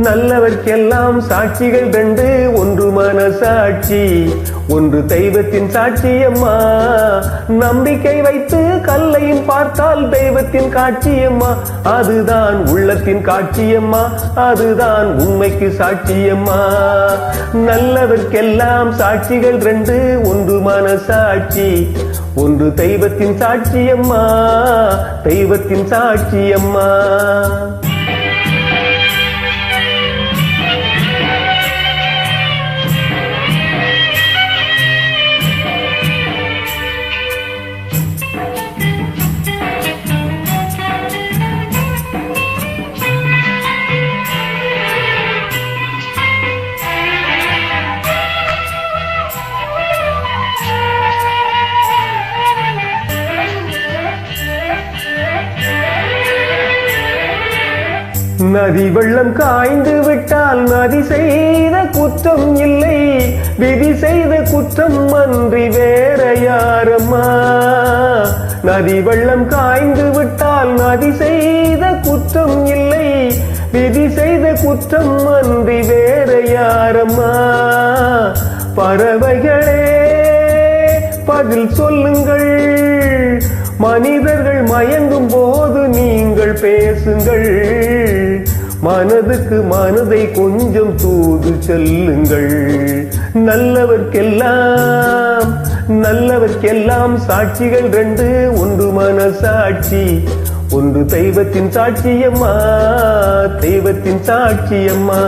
நல்லவர்க்கெல்லாம் சாட்சிகள் ரெண்டு, ஒன்று மனசாட்சி, ஒன்று தெய்வத்தின் சாட்சியம்மா. நம்பிக்கை வைத்து கல்லையும் பார்த்தால் தெய்வத்தின் காட்சியம்மா. அதுதான் உள்ளத்தின் காட்சியம்மா, அதுதான் உண்மைக்கு சாட்சியம்மா. நல்லவர்க்கெல்லாம் சாட்சிகள் ரெண்டு, ஒன்று மனசாட்சி, ஒன்று தெய்வத்தின் சாட்சியம்மா, தெய்வத்தின் சாட்சியம்மா. நதி வெள்ளம் காய்ந்து விட்டால் நதி செய்த குற்றம் இல்லை, விதி செய்த குற்றம் அன்றி வேற யாரம்மா. நதி வெள்ளம் காய்ந்து விட்டால் நதி செய்த குற்றம் இல்லை, விதி செய்த குற்றம் அன்றி வேற யாரம்மா. பறவைகளே பதில் சொல்லுங்கள், மனிதர்கள் மயங்கும் போது நீங்கள் பேசுங்கள். மனதுக்கு மனதை கொஞ்சம் தூது செல்லுங்கள். நல்லவர்க்கெல்லாம் சாட்சிகள் ரெண்டு, ஒன்று மனசாட்சி, ஒன்று தெய்வத்தின் சாட்சியம்மா, தெய்வத்தின் சாட்சியம்மா.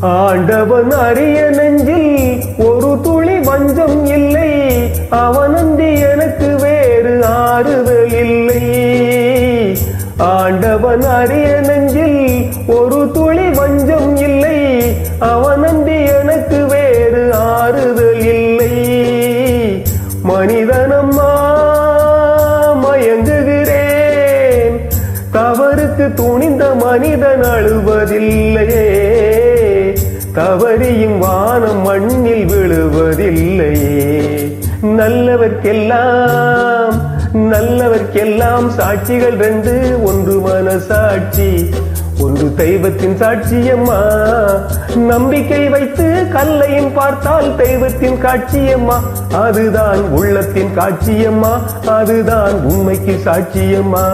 ஆண்டவன் அறிய நெஞ்சில் ஒரு துளி வஞ்சம் இல்லை, அவனன்றி எனக்கு வேறு ஆறுதல் இல்லை. ஆண்டவன் அறிய நெஞ்சில் ஒரு துளி வஞ்சம் இல்லை, அவனன்றி எனக்கு வேறு ஆறுதல் இல்லை. மனிதனம்மா மயங்குகிறேன், தவறுக்கு துணிந்த மனிதன் அழுவதில்லையே, தவறியும் வானம் மண்ணில் விழுவதில்லையே. நல்லவர்க்கெல்லாம் சாட்சிகள் ரெண்டு, ஒன்று மனசாட்சி, ஒன்று தெய்வத்தின் சாட்சியம்மா. நம்பிக்கை வைத்து கல்லையும் பார்த்தால் தெய்வத்தின் காட்சியம்மா. அதுதான் உள்ளத்தின் காட்சியம்மா, அதுதான் உண்மைக்கு சாட்சியம்மா.